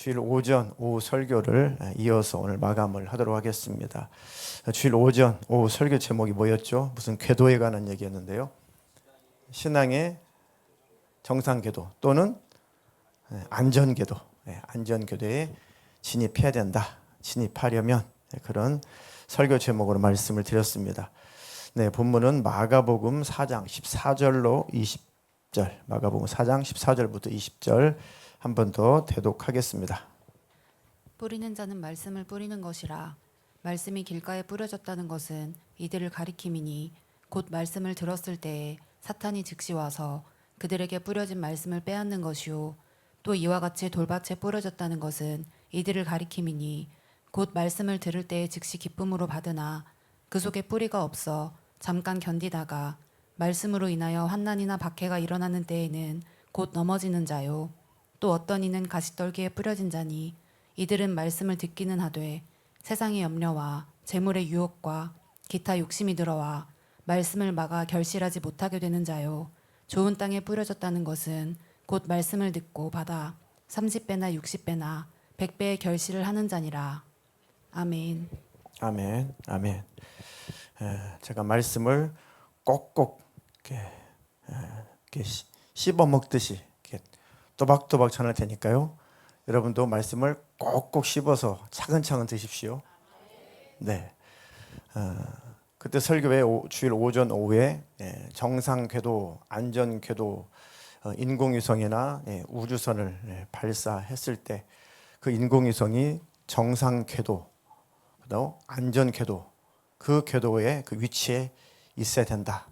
주일 오전 오후 설교를 이어서 오늘 마감을 하도록 하겠습니다. 주일 오전 오후 설교 제목이 뭐였죠? 무슨 궤도에 관한 얘기였는데요. 신앙의 정상궤도 또는 안전궤도, 안전궤도에 진입해야 된다. 진입하려면 그런 설교 제목으로 말씀을 드렸습니다. 네, 본문은 마가복음 4장 14절로 20절, 마가복음 4장 14절부터 20절 한 번 더 대독하겠습니다. 뿌리는 자는 말씀을 뿌리는 것이라. 말씀이 길가에 뿌려졌다는 것은 이들을 가리킴이니 곧 말씀을 들었을 때에 사탄이 즉시 와서 그들에게 뿌려진 말씀을 빼앗는 것이요. 또 이와 같이 돌밭에 뿌려졌다는 것은 이들을 가리킴이니 곧 말씀을 들을 때에 즉시 기쁨으로 받으나 그 속에 뿌리가 없어 잠깐 견디다가 말씀으로 인하여 환난이나 박해가 일어나는 때에는 곧 넘어지는 자요. 또 어떤 이는 가시떨기에 뿌려진 자니 이들은 말씀을 듣기는 하되 세상의 염려와 재물의 유혹과 기타 욕심이 들어와 말씀을 막아 결실하지 못하게 되는 자요. 좋은 땅에 뿌려졌다는 것은 곧 말씀을 듣고 받아 30배나 60배나 100배의 결실을 하는 자니라. 아멘. 아멘, 아멘. 제가 말씀을 꼭꼭 이렇게 씹어 먹듯이 이렇게 또박또박 전할 테니까요. 여러분도 말씀을 꼭꼭 씹어서 차근차근 드십시오. 네. 그때 설교회 주일 오전 오후에 정상궤도, 안전궤도, 인공위성이나 우주선을 발사했을 때 그 인공위성이 정상궤도, 그다음 안전궤도, 그 궤도의 그 위치에 있어야 된다.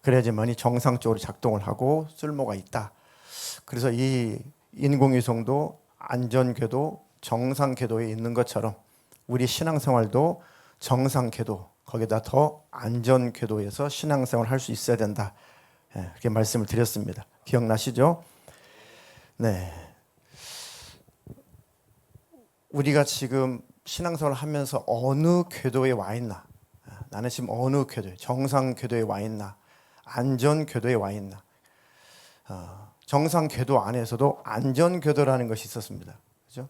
그래야지만이 정상적으로 작동을 하고 쓸모가 있다. 그래서 이 인공위성도 안전궤도, 정상궤도에 있는 것처럼 우리 신앙생활도 정상궤도, 거기다 더 안전궤도에서 신앙생활을 할 수 있어야 된다. 그렇게 말씀을 드렸습니다. 기억나시죠? 네. 우리가 지금 신앙생활을 하면서 어느 궤도에 와 있나? 나는 지금 어느 궤도에, 정상궤도에 와 있나? 안전궤도에 와 있나? 정상궤도 안에서도 안전궤도라는 것이 있었습니다. 그죠?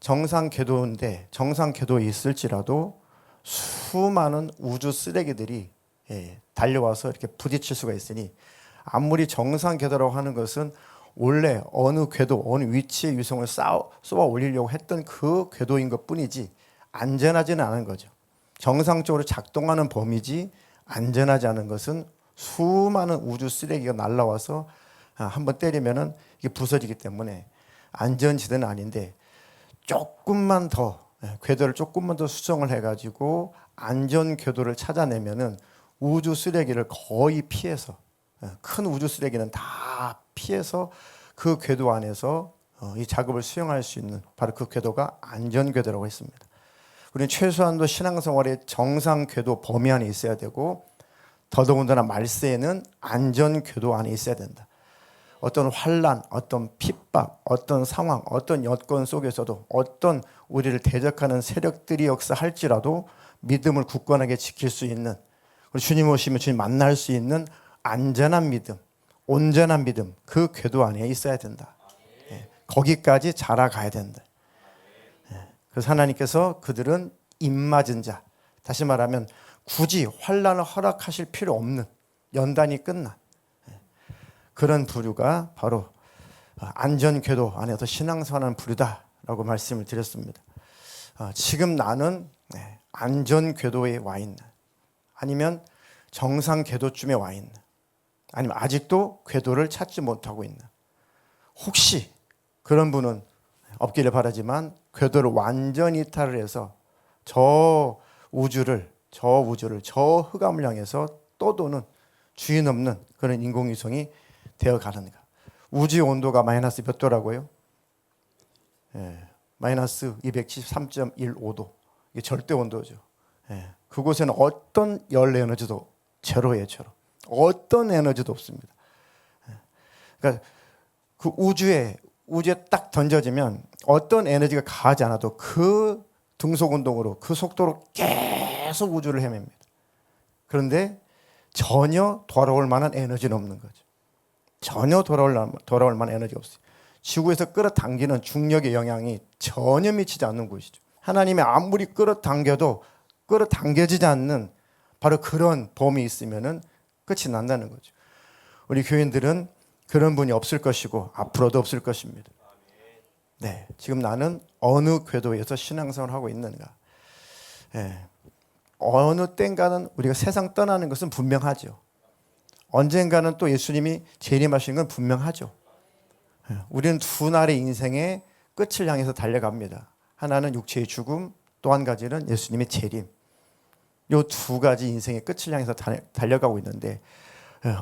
정상궤도인데 정상궤도에 있을지라도 수많은 우주 쓰레기들이 달려와서 이렇게 부딪힐 수가 있으니 아무리 정상궤도라고 하는 것은 원래 어느 궤도, 어느 위치에 위성을 쏘아 올리려고 했던 그 궤도인 것뿐이지 안전하지는 않은 거죠. 정상적으로 작동하는 범위지 안전하지 않은 것은 수많은 우주 쓰레기가 날라와서 한번 때리면은 이게 부서지기 때문에 안전지대는 아닌데 조금만 더 궤도를 조금만 더 수정을 해가지고 안전 궤도를 찾아내면은 우주 쓰레기를 거의 피해서 큰 우주 쓰레기는 다 피해서 그 궤도 안에서 이 작업을 수행할 수 있는 바로 그 궤도가 안전 궤도라고 했습니다. 우리는 최소한도 신앙생활의 정상 궤도 범위 안에 있어야 되고 더더군다나 말세에는 안전 궤도 안에 있어야 된다. 어떤 환난, 어떤 핍박, 어떤 상황, 어떤 여건 속에서도 어떤 우리를 대적하는 세력들이 역사할지라도 믿음을 굳건하게 지킬 수 있는, 주님 오시면 주님 만날 수 있는 안전한 믿음, 온전한 믿음, 그 궤도 안에 있어야 된다. 거기까지 자라가야 된다. 그래서 하나님께서 그들은 입맞은 자, 다시 말하면 굳이 환난을 허락하실 필요 없는, 연단이 끝난 그런 부류가 바로 안전궤도 안에서 신앙생활하는 부류다라고 말씀을 드렸습니다. 지금 나는 안전궤도에 와 있나, 아니면 정상궤도쯤에 와 있나, 아니면 아직도 궤도를 찾지 못하고 있나. 혹시 그런 분은 없기를 바라지만 궤도를 완전히 이탈을 해서 저 우주를 저 흑암을 향해서 떠도는 주인 없는 그런 인공위성이 되어가는가. 우주의 온도가 마이너스 몇 도라고요? 마이너스 273.15도. 이게 절대 온도죠. 그곳에는 어떤 열 에너지도 제로예요, 제로. 어떤 에너지도 없습니다. 그러니까 그 우주에 딱 던져지면 어떤 에너지가 가하지 않아도 그 등속 운동으로 그 속도로 계속 우주를 헤맵니다. 그런데 전혀 돌아올 만한 에너지는 없는 거죠. 전혀 돌아올 만한 에너지가 없어요. 지구에서 끌어당기는 중력의 영향이 전혀 미치지 않는 곳이죠. 하나님이 아무리 끌어당겨도 끌어당겨지지 않는 바로 그런 범위 있으면은 끝이 난다는 거죠. 우리 교인들은 그런 분이 없을 것이고 앞으로도 없을 것입니다. 네, 지금 나는 어느 궤도에서 신앙생활을 하고 있는가? 네, 어느 땐가는 우리가 세상 떠나는 것은 분명하죠. 언젠가는 또 예수님이 재림하신 건 분명하죠. 네, 우리는 두 날의 인생의 끝을 향해서 달려갑니다. 하나는 육체의 죽음, 또 한 가지는 예수님의 재림. 이 두 가지 인생의 끝을 향해서 달려가고 있는데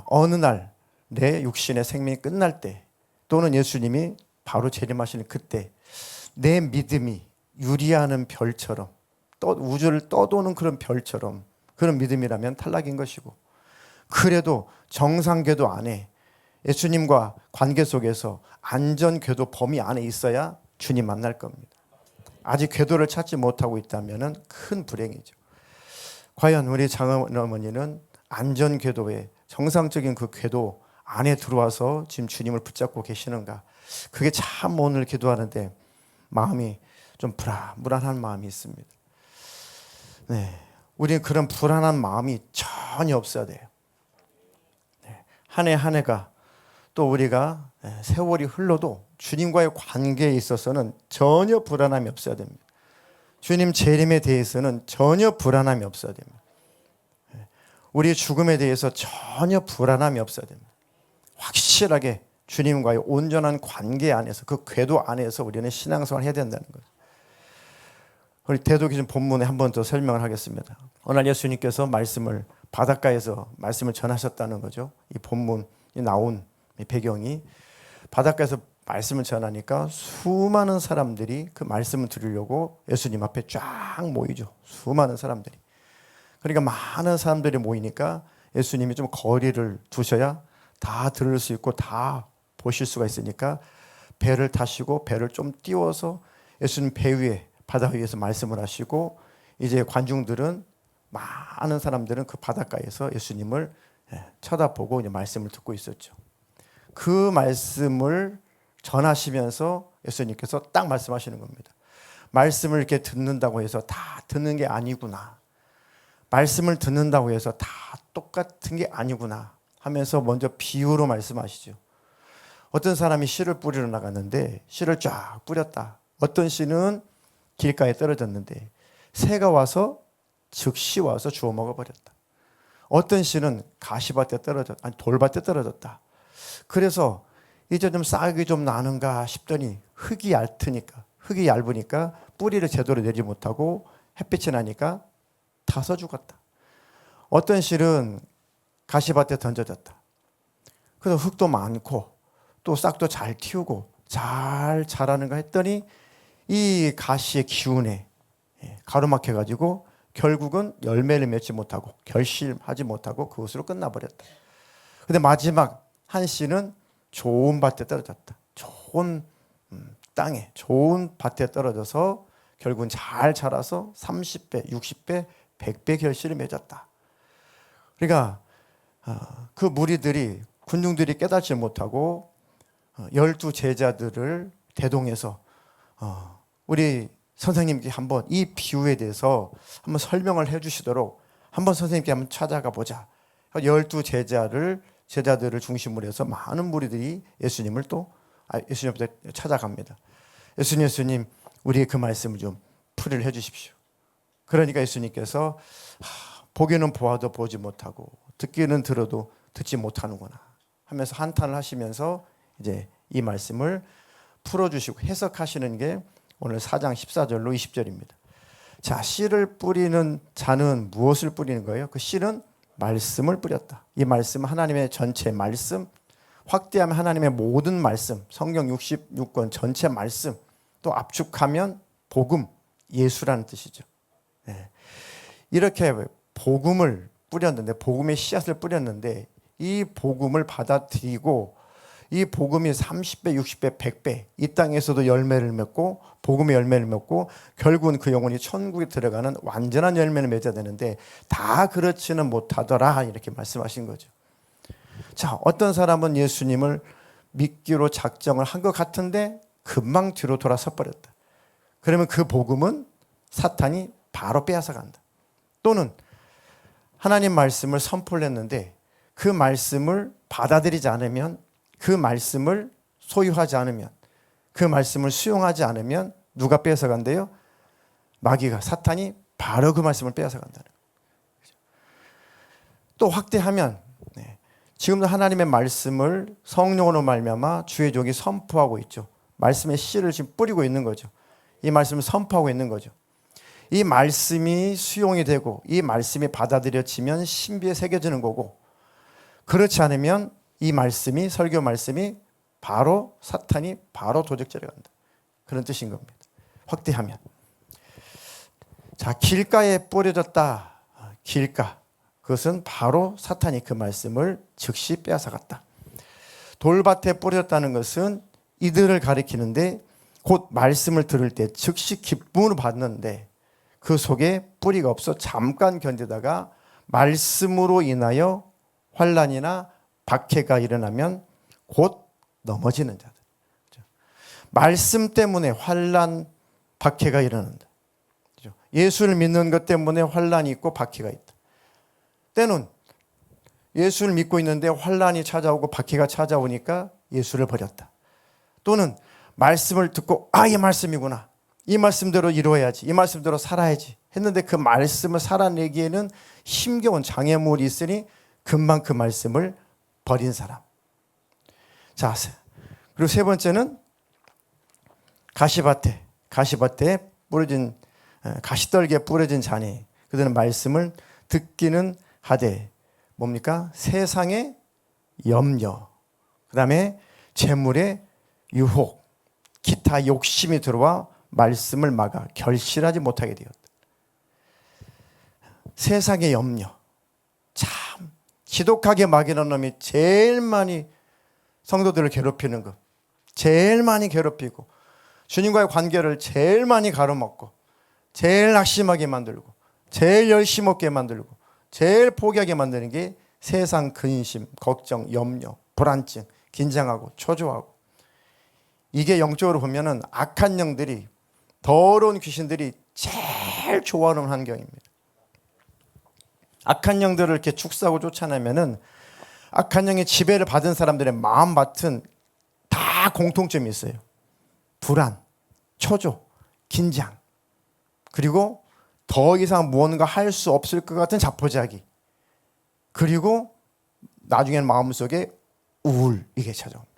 어느 날 내 육신의 생명이 끝날 때 또는 예수님이 바로 재림하시는 그때 내 믿음이 유리하는 별처럼 우주를 떠도는 그런 별처럼 그런 믿음이라면 탈락인 것이고, 그래도 정상궤도 안에 예수님과 관계 속에서 안전궤도 범위 안에 있어야 주님 만날 겁니다. 아직 궤도를 찾지 못하고 있다면 큰 불행이죠. 과연 우리 장어머니는 안전궤도에 정상적인 그 궤도 안에 들어와서 지금 주님을 붙잡고 계시는가? 그게 참 오늘 기도하는데 마음이 좀 불안한 마음이 있습니다. 네, 우리는 그런 불안한 마음이 전혀 없어야 돼요. 네, 한 해 한 해가 또 우리가 세월이 흘러도 주님과의 관계에 있어서는 전혀 불안함이 없어야 됩니다. 주님 재림에 대해서는 전혀 불안함이 없어야 됩니다. 우리의 죽음에 대해서 전혀 불안함이 없어야 됩니다. 확실하게 주님과의 온전한 관계 안에서 그 궤도 안에서 우리는 신앙생활을 해야 된다는 거죠. 우리 대도기준 본문에 한 번 더 설명을 하겠습니다. 오늘 예수님께서 바닷가에서 말씀을 전하셨다는 거죠. 이 본문이 나온 이 배경이 바닷가에서 말씀을 전하니까 수많은 사람들이 그 말씀을 들으려고 예수님 앞에 쫙 모이죠. 수많은 사람들이. 그러니까 많은 사람들이 모이니까 예수님이 좀 거리를 두셔야 다 들을 수 있고 다 보실 수가 있으니까 배를 타시고 배를 좀 띄워서 예수님 배 위에 바다 위에서 말씀을 하시고, 이제 관중들은 많은 사람들은 그 바닷가에서 예수님을 쳐다보고 이제 말씀을 듣고 있었죠. 그 말씀을 전하시면서 예수님께서 딱 말씀하시는 겁니다. 말씀을 이렇게 듣는다고 해서 다 듣는 게 아니구나. 말씀을 듣는다고 해서 다 똑같은 게 아니구나 하면서 먼저 비유로 말씀하시죠. 어떤 사람이 씨를 뿌리러 나갔는데 씨를 쫙 뿌렸다. 어떤 씨는 길가에 떨어졌는데 새가 와서 즉시 와서 주워 먹어버렸다. 어떤 씨는 가시밭에 돌밭에 떨어졌다. 그래서 이제 좀 싹이 좀 나는가 싶더니 흙이 얇으니까 뿌리를 제대로 내지 못하고 햇빛이 나니까 타서 죽었다. 어떤 씨는 가시밭에 던져졌다. 그래서 흙도 많고 또 싹도 잘 틔우고 잘 자라는가 했더니 이 가시의 기운에 가로막혀가지고 결국은 열매를 맺지 못하고 결실하지 못하고 그것으로 끝나버렸다. 근데 마지막 한 씨는 좋은 밭에 떨어졌다. 좋은 땅에 좋은 밭에 떨어져서 결국은 잘 자라서 30배, 60배, 100배 결실을 맺었다. 그러니까 그 무리들이 군중들이 깨닫지 못하고 12 제자들을 대동해서 우리 선생님께 한번 이 비유에 대해서 한번 설명을 해주시도록 한번 선생님께 한번 찾아가 보자. 12 제자들을 중심으로 해서 많은 무리들이 예수님을 예수님한테 찾아갑니다. 예수님, 우리의 그 말씀을 좀 풀이를 해주십시오. 그러니까 예수님께서 보기는 보아도 보지 못하고 듣기는 들어도 듣지 못하는구나 하면서 한탄을 하시면서 이제 이 말씀을 풀어주시고 해석하시는 게 오늘 4장 14절로 20절입니다. 자, 씨를 뿌리는 자는 무엇을 뿌리는 거예요? 그 씨는 말씀을 뿌렸다. 이 말씀은 하나님의 전체 말씀, 확대하면 하나님의 모든 말씀, 성경 66권 전체 말씀, 또 압축하면 복음, 예수라는 뜻이죠. 네. 이렇게 복음을 뿌렸는데, 복음의 씨앗을 뿌렸는데 이 복음을 받아들이고 이 복음이 30배, 60배, 100배 이 땅에서도 열매를 맺고 복음의 열매를 맺고 결국은 그 영혼이 천국에 들어가는 완전한 열매를 맺어야 되는데 다 그렇지는 못하더라 이렇게 말씀하신 거죠. 자, 어떤 사람은 예수님을 믿기로 작정을 한 것 같은데 금방 뒤로 돌아서 버렸다. 그러면 그 복음은 사탄이 바로 빼앗아 간다. 또는 하나님 말씀을 선포를 했는데 그 말씀을 받아들이지 않으면, 그 말씀을 소유하지 않으면, 그 말씀을 수용하지 않으면 누가 빼앗아 간대요? 마귀가, 사탄이 바로 그 말씀을 빼앗아 간다는 거예요. 또 확대하면 지금도 하나님의 말씀을 성령으로 말미암아 주의 종이 선포하고 있죠. 말씀의 씨를 지금 뿌리고 있는 거죠. 이 말씀을 선포하고 있는 거죠. 이 말씀이 수용이 되고 이 말씀이 받아들여지면 신비에 새겨지는 거고, 그렇지 않으면 이 말씀이, 설교 말씀이 바로 사탄이 바로 도적질에 간다. 그런 뜻인 겁니다. 확대하면. 자, 길가에 뿌려졌다. 길가. 그것은 바로 사탄이 그 말씀을 즉시 빼앗아갔다. 돌밭에 뿌려졌다는 것은 이들을 가리키는데 곧 말씀을 들을 때 즉시 기쁨을 받는데 그 속에 뿌리가 없어 잠깐 견디다가 말씀으로 인하여 환난이나 박해가 일어나면 곧 넘어지는 자들. 말씀 때문에 환난, 박해가 일어난다. 예수를 믿는 것 때문에 환난이 있고 박해가 있다. 때는 예수를 믿고 있는데 환난이 찾아오고 박해가 찾아오니까 예수를 버렸다. 또는 말씀을 듣고 이 말씀이구나, 이 말씀대로 이루어야지, 이 말씀대로 살아야지 했는데 그 말씀을 살아내기에는 힘겨운 장애물이 있으니 금방 그 말씀을 버린 사람. 자, 그리고 세 번째는 가시밭에 뿌려진, 가시떨기에 뿌려진 자니 그들은 말씀을 듣기는 하되 뭡니까? 세상의 염려, 그 다음에 재물의 유혹, 기타 욕심이 들어와 말씀을 막아 결실하지 못하게 되었다. 세상의 염려, 참 지독하게 막이는 놈이 제일 많이 성도들을 괴롭히는 것, 제일 많이 괴롭히고 주님과의 관계를 제일 많이 가로막고 제일 낙심하게 만들고 제일 열심 없게 만들고 제일 포기하게 만드는 게 세상 근심, 걱정, 염려, 불안증, 긴장하고 초조하고, 이게 영적으로 보면은 악한 영들이, 더러운 귀신들이 제일 좋아하는 환경입니다. 악한 영들을 이렇게 축사하고 쫓아내면은 악한 영의 지배를 받은 사람들의 마음밭은 다 공통점이 있어요. 불안, 초조, 긴장, 그리고 더 이상 무언가 할 수 없을 것 같은 자포자기, 그리고 나중에는 마음속에 우울, 이게 찾아옵니다.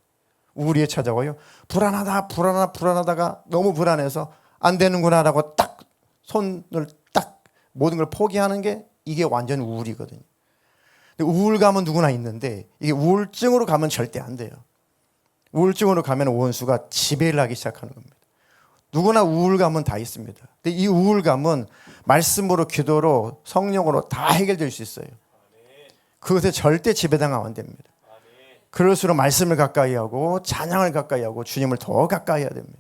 우울이 찾아와요. 불안하다가 너무 불안해서 안 되는구나라고 딱 손을 딱 모든 걸 포기하는 게 이게 완전 우울이거든요. 근데 우울감은 누구나 있는데 이게 우울증으로 가면 절대 안 돼요. 우울증으로 가면 원수가 지배를 하기 시작하는 겁니다. 누구나 우울감은 다 있습니다. 근데 이 우울감은 말씀으로, 기도로, 성령으로 다 해결될 수 있어요. 그것에 절대 지배당하면 안 됩니다. 그럴수록 말씀을 가까이 하고 찬양을 가까이 하고 주님을 더 가까이 해야 됩니다.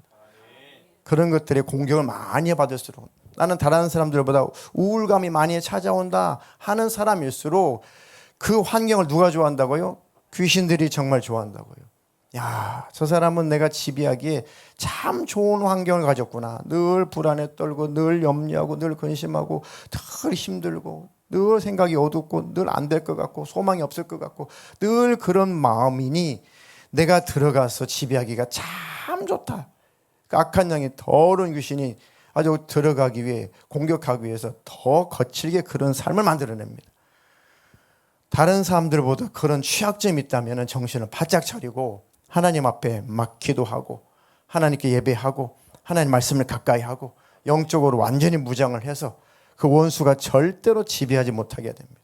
그런 것들의 공격을 많이 받을수록, 나는 다른 사람들보다 우울감이 많이 찾아온다 하는 사람일수록 그 환경을 누가 좋아한다고요? 귀신들이 정말 좋아한다고요. 야, 저 사람은 내가 지배하기에 참 좋은 환경을 가졌구나. 늘 불안에 떨고 늘 염려하고 늘 근심하고 늘 힘들고 늘 생각이 어둡고 늘 안 될 것 같고 소망이 없을 것 같고 늘 그런 마음이니 내가 들어가서 지배하기가 참 좋다. 그 악한 영이, 더러운 귀신이 아주 들어가기 위해, 공격하기 위해서 더 거칠게 그런 삶을 만들어냅니다. 다른 사람들보다 그런 취약점이 있다면 정신을 바짝 차리고 하나님 앞에 막 기도하고 하나님께 예배하고 하나님 말씀을 가까이 하고 영적으로 완전히 무장을 해서 그 원수가 절대로 지배하지 못하게 해야 됩니다.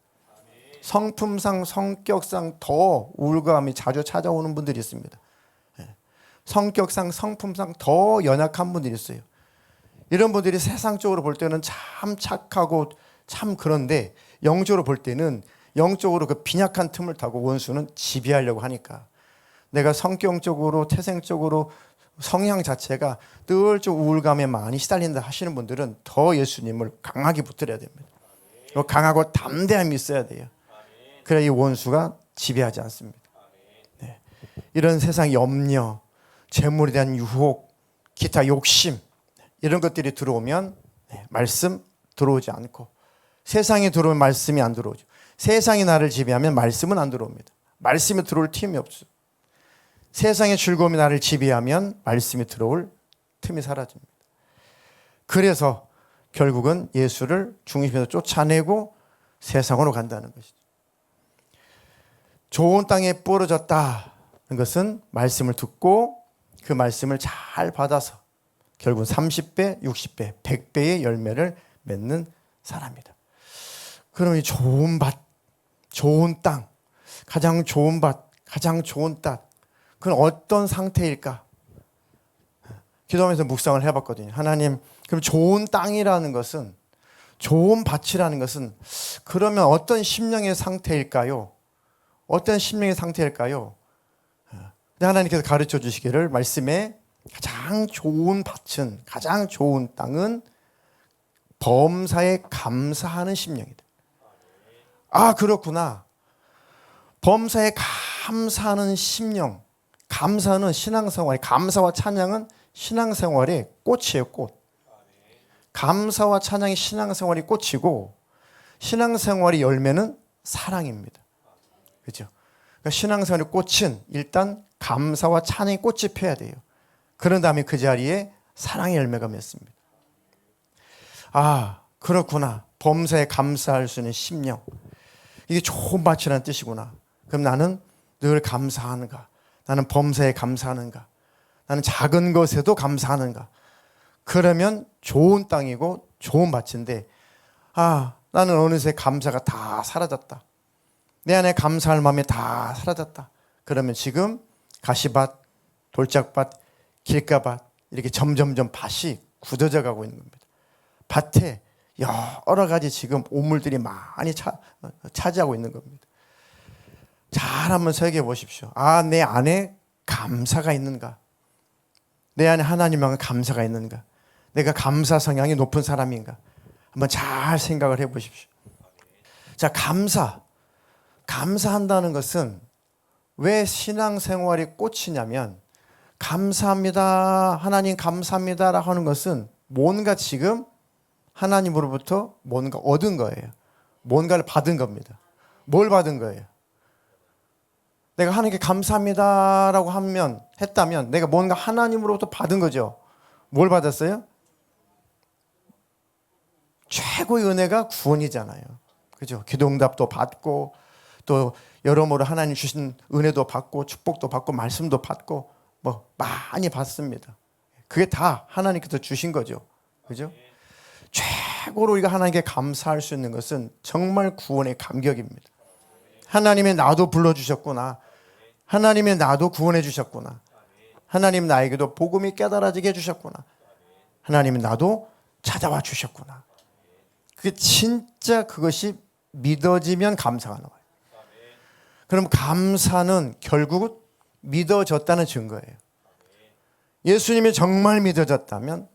성품상, 성격상 더 우울감이 자주 찾아오는 분들이 있습니다. 성격상, 성품상 더 연약한 분들이 있어요. 이런 분들이 세상적으로 볼 때는 참 착하고 참 그런데 영적으로 볼 때는 영적으로 그 빈약한 틈을 타고 원수는 지배하려고 하니까, 내가 성격적으로, 태생적으로 성향 자체가 늘 좀 우울감에 많이 시달린다 하시는 분들은 더 예수님을 강하게 붙들어야 됩니다. 강하고 담대함이 있어야 돼요. 그래야 이 원수가 지배하지 않습니다. 네. 이런 세상 염려, 재물에 대한 유혹, 기타 욕심 이런 것들이 들어오면 말씀 들어오지 않고, 세상에 들어오면 말씀이 안 들어오죠. 세상이 나를 지배하면 말씀은 안 들어옵니다. 말씀이 들어올 틈이 없죠. 세상의 즐거움이 나를 지배하면 말씀이 들어올 틈이 사라집니다. 그래서 결국은 예수를 중심에서 쫓아내고 세상으로 간다는 것이죠. 좋은 땅에 부러졌다는 것은 말씀을 듣고 그 말씀을 잘 받아서 결국은 30배, 60배, 100배의 열매를 맺는 사람이다. 그러면 좋은 밭, 좋은 땅, 가장 좋은 밭, 가장 좋은 땅, 그건 어떤 상태일까? 기도하면서 묵상을 해봤거든요. 하나님, 그럼 좋은 땅이라는 것은, 좋은 밭이라는 것은 그러면 어떤 심령의 상태일까요? 어떤 심령의 상태일까요? 근데 하나님께서 가르쳐 주시기를 말씀에 가장 좋은 밭은, 가장 좋은 땅은 범사에 감사하는 심령이다. 아, 그렇구나. 범사에 감사하는 심령. 감사는 신앙생활, 감사와 찬양은 신앙생활의 꽃이에요, 꽃. 감사와 찬양이 신앙생활이 꽃이고, 신앙생활의 열매는 사랑입니다. 그렇죠? 그러니까 신앙생활의 꽃은 일단 감사와 찬양의 꽃이 펴야 돼요. 그런 다음에 그 자리에 사랑의 열매가 맺습니다. 아, 그렇구나. 범사에 감사할 수 있는 심령. 이게 좋은 밭이라는 뜻이구나. 그럼 나는 늘 감사하는가? 나는 범사에 감사하는가? 나는 작은 것에도 감사하는가? 그러면 좋은 땅이고 좋은 밭인데, 아, 나는 어느새 감사가 다 사라졌다. 내 안에 감사할 마음이 다 사라졌다. 그러면 지금 가시밭, 돌짝밭, 길가밭 이렇게 점점점 밭이 굳어져 가고 있는 겁니다. 밭에 여러 가지 지금 오물들이 많이 차지하고 있는 겁니다. 잘 한번 생각해 보십시오. 아, 내 안에 감사가 있는가? 내 안에 하나님과 감사가 있는가? 내가 감사 성향이 높은 사람인가? 한번 잘 생각을 해 보십시오. 자, 감사한다는 것은 왜 신앙생활이 꽃이냐면, 감사합니다, 하나님 감사합니다라고 하는 것은 뭔가 지금 하나님으로부터 뭔가 얻은 거예요. 뭔가를 받은 겁니다. 뭘 받은 거예요? 내가 하나님께 감사합니다라고 했다면 내가 뭔가 하나님으로부터 받은 거죠. 뭘 받았어요? 최고의 은혜가 구원이잖아요. 그죠? 기도응답도 받고 또 여러모로 하나님 주신 은혜도 받고 축복도 받고 말씀도 받고 뭐 많이 받습니다. 그게 다 하나님께서 주신 거죠. 그죠? 최고로 우리가 하나님께 감사할 수 있는 것은 정말 구원의 감격입니다. 하나님의 나도 불러주셨구나. 하나님의 나도 구원해 주셨구나. 하나님 나에게도 복음이 깨달아지게 해주셨구나. 하나님의 나도 찾아와 주셨구나. 그게 진짜 그것이 믿어지면 감사가 나와요. 그럼 감사는 결국 믿어졌다는 증거예요. 예수님이 정말 믿어졌다면,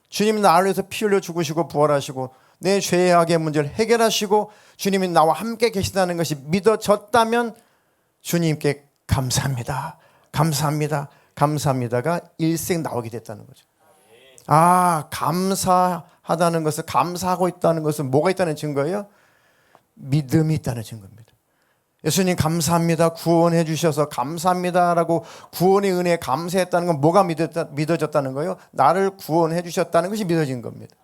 주님이 나를 위해서 피 흘려 죽으시고 부활하시고 내 죄악의 문제를 해결하시고 주님이 나와 함께 계시다는 것이 믿어졌다면 주님께 감사합니다, 감사합니다, 감사합니다가 일생 나오게 됐다는 거죠. 아, 감사하다는 것은, 감사하고 있다는 것은 뭐가 있다는 증거예요? 믿음이 있다는 증거입니다. 예수님 감사합니다, 구원해 주셔서 감사합니다라고 구원의 은혜에 감사했다는 건 뭐가 믿어졌다는 거예요? 나를 구원해 주셨다는 것이 믿어진 겁니다.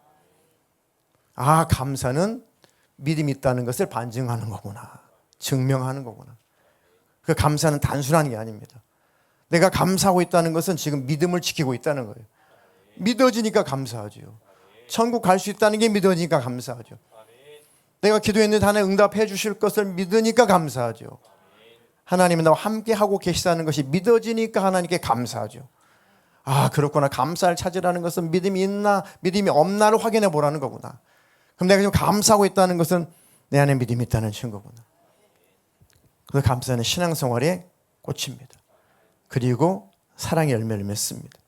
아, 감사는 믿음이 있다는 것을 반증하는 거구나, 증명하는 거구나. 그 감사는 단순한 게 아닙니다. 내가 감사하고 있다는 것은 지금 믿음을 지키고 있다는 거예요. 믿어지니까 감사하죠. 천국 갈 수 있다는 게 믿어지니까 감사하죠. 내가 기도했는데 하나님 응답해 주실 것을 믿으니까 감사하죠. 하나님이 나와 함께 하고 계시다는 것이 믿어지니까 하나님께 감사하죠. 아, 그렇구나. 감사를 찾으라는 것은 믿음이 있나 믿음이 없나를 확인해 보라는 거구나. 그럼 내가 지금 감사하고 있다는 것은 내 안에 믿음이 있다는 증거구나. 그 감사는 신앙생활의 꽃입니다. 그리고 사랑의 열매를 맺습니다.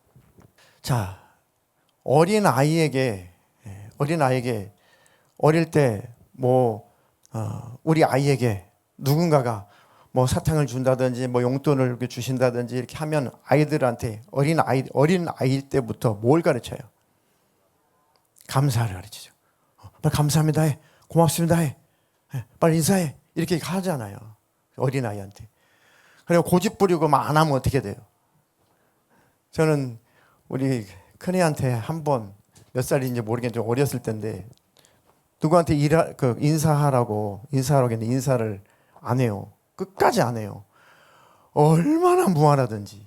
자, 어린아이에게 어릴 때 우리 아이에게 누군가가 뭐 사탕을 준다든지 뭐 용돈을 이렇게 주신다든지 이렇게 하면 아이들한테 어린 아이 때부터 뭘 가르쳐요? 감사를 가르치죠. 빨리 감사합니다 해. 고맙습니다 해. 빨리 인사해. 이렇게 하잖아요. 어린 아이한테. 그리고 고집 부리고 막 안 하면 어떻게 돼요? 저는 우리 큰애한테 한 번 몇 살인지 모르겠는데 좀 어렸을 때인데 누구한테 인사하라고 했는데 인사를 안 해요. 끝까지 안 해요. 얼마나 무한하든지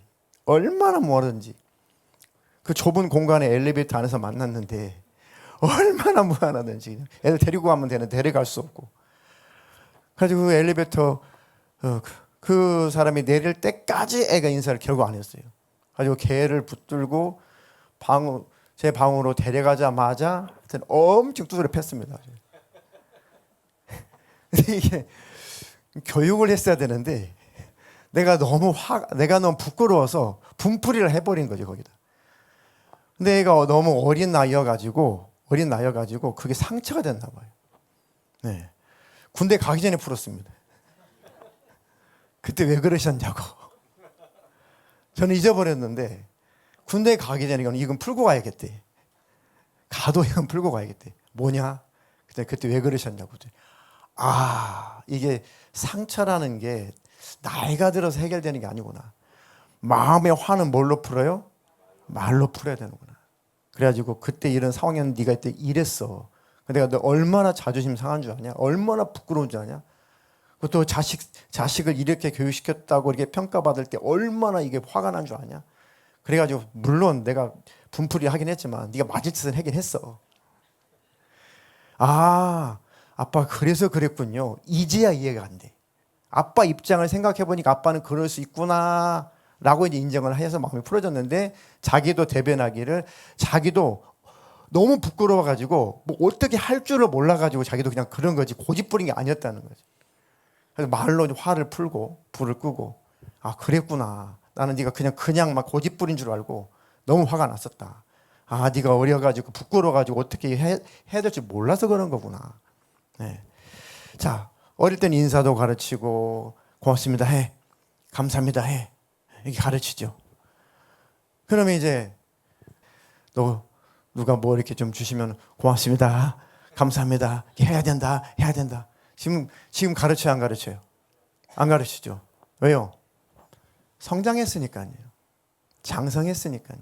그 좁은 공간에 엘리베이터 안에서 만났는데 얼마나 무한하든지 애들 데리고 가면 되는데 데려갈 수 없고 그래가지고 그 엘리베이터 그 사람이 내릴 때까지 애가 인사를 결국 안 했어요. 가지고 걔를 붙들고 제 방으로 데려가자마자 엄청 두드려 팼습니다. 근데 이게 교육을 했어야 되는데 내가 너무 부끄러워서 분풀이를 해버린 거죠 거기다. 근데 애가 너무 어린 나이여가지고 그게 상처가 됐나 봐요. 네. 군대 가기 전에 풀었습니다. 그때 왜 그러셨냐고. 저는 잊어버렸는데 군대 가기 전에 이건 풀고 가야겠대. 가도 이건 풀고 가야겠대. 뭐냐? 그때 왜 그러셨냐고. 이게 상처라는 게 나이가 들어서 해결되는 게 아니구나. 마음의 화는 뭘로 풀어요? 말로 풀어야 되는구나. 그래가지고 그때 이런 상황이었는데 네가 이때 이랬어. 내가 너 얼마나 자존심 상한 줄 아냐? 얼마나 부끄러운 줄 아냐? 그것도 자식을 이렇게 교육시켰다고 이렇게 평가받을 때 얼마나 이게 화가 난 줄 아냐? 그래가지고 물론 내가 분풀이 하긴 했지만 네가 맞을 짓은 하긴 했어. 아빠 그래서 그랬군요. 이제야 이해가 안 돼. 아빠 입장을 생각해 보니까 아빠는 그럴 수 있구나 라고 이제 인정을 해서 마음이 풀어졌는데 자기도 대변하기를 자기도 너무 부끄러워 가지고 뭐 어떻게 할 줄을 몰라 가지고 자기도 그냥 그런 거지 고집 부린 게 아니었다는 거지. 그래서 말로 화를 풀고 불을 끄고 그랬구나. 나는 네가 그냥 막 고집 부린 줄 알고 너무 화가 났었다. 네가 어려가지고 부끄러워가지고 어떻게 해야 될지 몰라서 그런 거구나. 네. 자, 어릴 땐 인사도 가르치고 고맙습니다 해, 감사합니다 해 이렇게 가르치죠. 그러면 이제 누가 뭐 이렇게 좀 주시면 고맙습니다, 감사합니다 해야 된다. 지금 가르쳐요, 안 가르쳐요? 안 가르치죠. 왜요? 성장했으니까요. 장성했으니까요.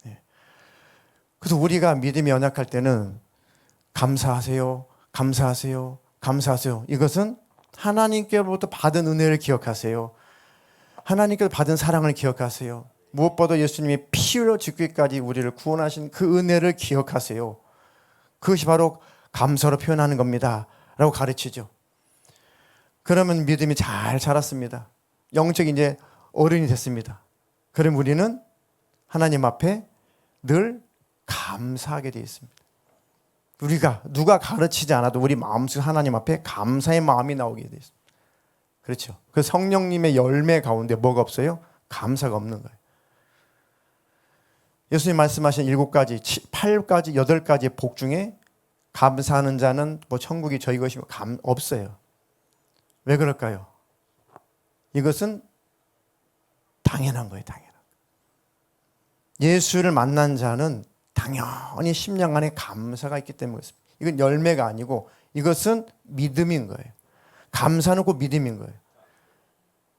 네. 그래서 우리가 믿음이 연약할 때는 감사하세요. 이것은 하나님께로부터 받은 은혜를 기억하세요. 하나님께서 받은 사랑을 기억하세요. 무엇보다 예수님이 피 흘려 죽기까지 우리를 구원하신 그 은혜를 기억하세요. 그것이 바로 감사로 표현하는 겁니다 라고 가르치죠. 그러면 믿음이 잘 자랐습니다. 영적인 이제 어른이 됐습니다. 그럼 우리는 하나님 앞에 늘 감사하게 되어 있습니다. 우리가 누가 가르치지 않아도 우리 마음속 하나님 앞에 감사의 마음이 나오게 되어 있습니다. 그렇죠. 그 성령님의 열매 가운데 뭐가 없어요? 감사가 없는 거예요. 예수님 말씀하신 7가지, 8가지, 8가지의 복 중에 감사하는 자는 뭐 천국이 저희 것이고 없어요. 왜 그럴까요? 이것은 당연한 거예요. 예수를 만난 자는 당연히 심령 안에 감사가 있기 때문에 그렇습니다. 이건 열매가 아니고 이것은 믿음인 거예요. 감사는 곧 믿음인 거예요.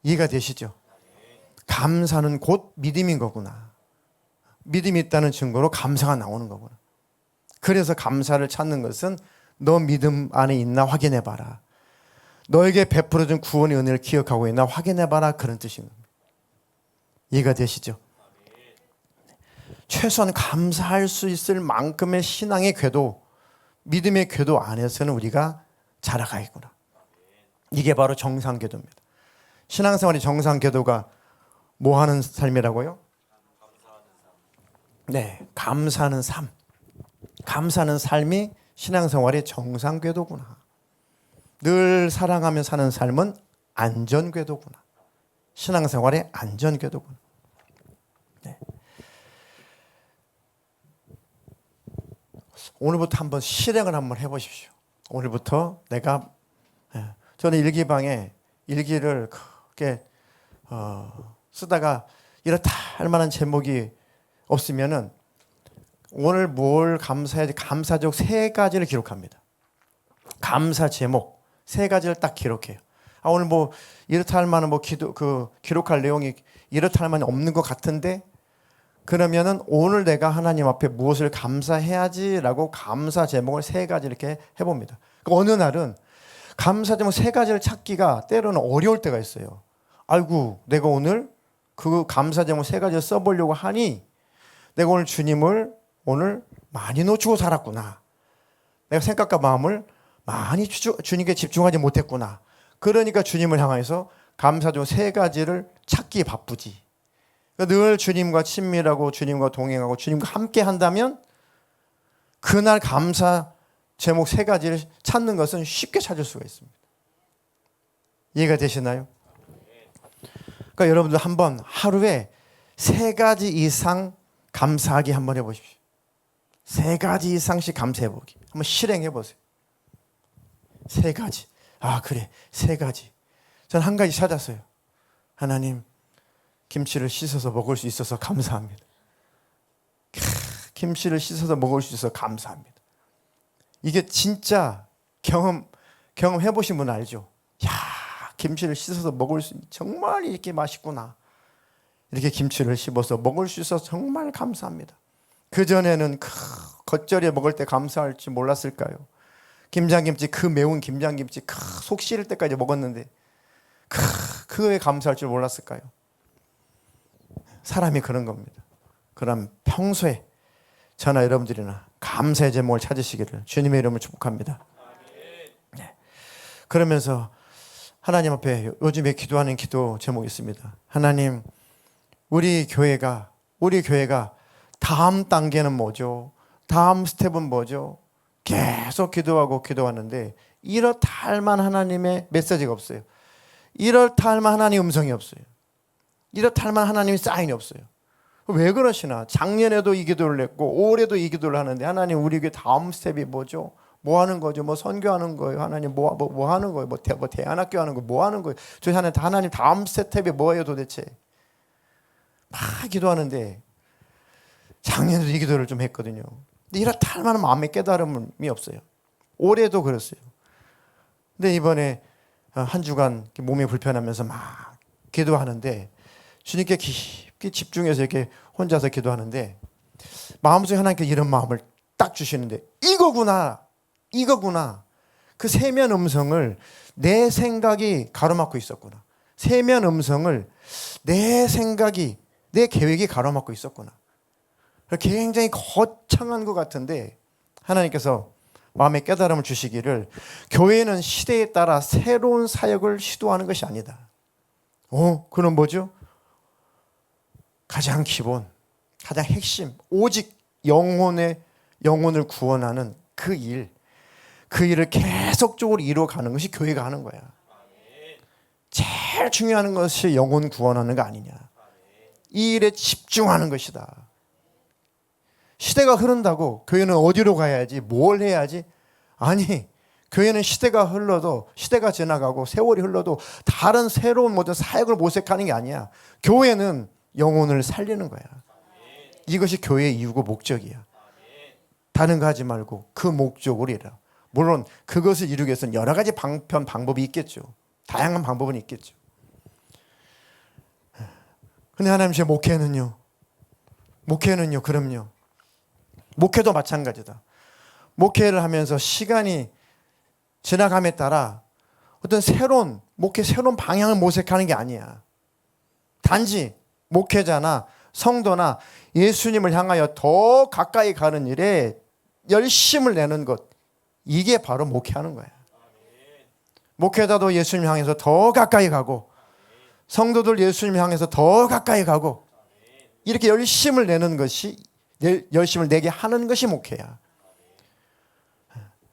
이해가 되시죠? 감사는 곧 믿음인 거구나. 믿음이 있다는 증거로 감사가 나오는 거구나. 그래서 감사를 찾는 것은 너 믿음 안에 있나 확인해 봐라. 너에게 베풀어준 구원의 은혜를 기억하고 있나 확인해 봐라. 그런 뜻인 겁니다. 이해가 되시죠? 최소한 감사할 수 있을 만큼의 신앙의 궤도, 믿음의 궤도 안에서는 우리가 자라가야구나. 이게 바로 정상궤도입니다. 신앙생활의 정상궤도가 뭐 하는 삶이라고요? 네, 감사하는 삶. 감사하는 삶이 신앙생활의 정상궤도구나. 늘 사랑하며 사는 삶은 안전궤도구나. 신앙생활의 안전궤도구나. 네. 오늘부터 한번 실행을 한번 해보십시오. 오늘부터 저는 일기방에 일기를 그렇게 쓰다가 이렇다 할 만한 제목이 없으면은 오늘 뭘 감사해야지 감사적 3가지를 기록합니다. 감사 제목 3가지를 딱 기록해요. 오늘 뭐 이렇다 할 만한 뭐 기록할 내용이 이렇다 할 만한 없는 것 같은데 그러면은 오늘 내가 하나님 앞에 무엇을 감사해야지라고 감사 제목을 3가지 이렇게 해봅니다. 그러니까 어느 날은 감사 제목 3가지를 찾기가 때로는 어려울 때가 있어요. 아이고 내가 오늘 그 감사 제목 3가지를 써보려고 하니 내가 오늘 주님을 오늘 많이 놓치고 살았구나. 내가 생각과 마음을 많이 주님께 집중하지 못했구나. 그러니까 주님을 향해서 감사 제목 3가지를 찾기에 바쁘지. 그러니까 늘 주님과 친밀하고 주님과 동행하고 주님과 함께 한다면 그날 감사 제목 3가지를 찾는 것은 쉽게 찾을 수가 있습니다. 이해가 되시나요? 그러니까 여러분들 한번 하루에 3가지 이상 감사하기 한번 해보십시오. 3가지 이상씩 감사해보기. 한번 실행해보세요. 3가지. 그래 3가지. 전 한 가지 찾았어요. 하나님 김치를 씻어서 먹을 수 있어서 감사합니다. 김치를 씻어서 먹을 수 있어서 감사합니다. 이게 진짜 경험해보신 분 알죠? 야, 김치를 씻어서 먹을 수 정말 이렇게 맛있구나. 이렇게 김치를 씹어서 먹을 수 있어서 정말 감사합니다. 그전에는 겉절이에 먹을 때 감사할지 몰랐을까요? 김장김치, 그 매운 김장김치 속 시릴 때까지 먹었는데 그거에 감사할 줄 몰랐을까요? 사람이 그런 겁니다. 그럼 평소에 저나 여러분들이나 감사의 제목을 찾으시기를 주님의 이름으로 축복합니다. 네. 그러면서 하나님 앞에 요즘에 기도하는 기도 제목이 있습니다. 하나님, 우리 교회가 다음 단계는 뭐죠? 다음 스텝은 뭐죠? 계속 기도하는데 이렇다 할 만한 하나님의 메시지가 없어요. 이렇다 할 만한 하나님의 음성이 없어요. 이렇다 할 만한 하나님의 사인이 없어요. 왜 그러시나? 작년에도 이 기도를 했고 올해도 이 기도를 하는데 하나님 우리 교회 다음 스텝이 뭐죠? 뭐 하는 거죠? 뭐 선교하는 거예요? 하나님 뭐 하는 거예요? 뭐 대안학교 하는 거예요? 뭐 하는 거예요? 저희 하나님 다음 스텝이 뭐예요 도대체? 막 기도하는데 작년에도 이 기도를 좀 했거든요. 근데 이렇다 할 만한 마음의 깨달음이 없어요. 올해도 그랬어요. 근데 이번에 한 주간 몸이 불편하면서 막 기도하는데 주님께 깊게 집중해서 이렇게 혼자서 기도하는데 마음속에 하나님께 이런 마음을 딱 주시는데 이거구나. 그 세면 음성을 내 생각이 가로막고 있었구나. 세면 음성을 내 생각이 내 계획이 가로막고 있었구나. 굉장히 거창한 것 같은데 하나님께서 마음의 깨달음을 주시기를 교회는 시대에 따라 새로운 사역을 시도하는 것이 아니다. 그럼 뭐죠? 가장 기본, 가장 핵심, 오직 영혼을 구원하는 그 일을 계속적으로 이루어가는 것이 교회가 하는 거야. 제일 중요한 것이 영혼 구원하는 거 아니냐. 이 일에 집중하는 것이다. 시대가 흐른다고 교회는 어디로 가야지, 뭘 해야지? 아니, 교회는 시대가 흘러도, 시대가 지나가고 세월이 흘러도 다른 새로운 모든 사역을 모색하는 게 아니야. 교회는 영혼을 살리는 거야. 이것이 교회의 이유고 목적이야. 다른 거 하지 말고 그 목적으로 일하. 물론 그것을 이루기 위해서는 여러 가지 방법이 있겠죠. 다양한 방법은 있겠죠. 근데 하나님 제 목회는요, 그럼요. 목회도 마찬가지다. 목회를 하면서 시간이 지나감에 따라 어떤 새로운 방향을 모색하는 게 아니야. 단지 목회자나 성도나 예수님을 향하여 더 가까이 가는 일에 열심을 내는 것, 이게 바로 목회하는 거야. 목회자도 예수님 향해서 더 가까이 가고 성도들 예수님 향해서 더 가까이 가고 이렇게 열심을 내는 것이, 열심을 내게 하는 것이 목회야.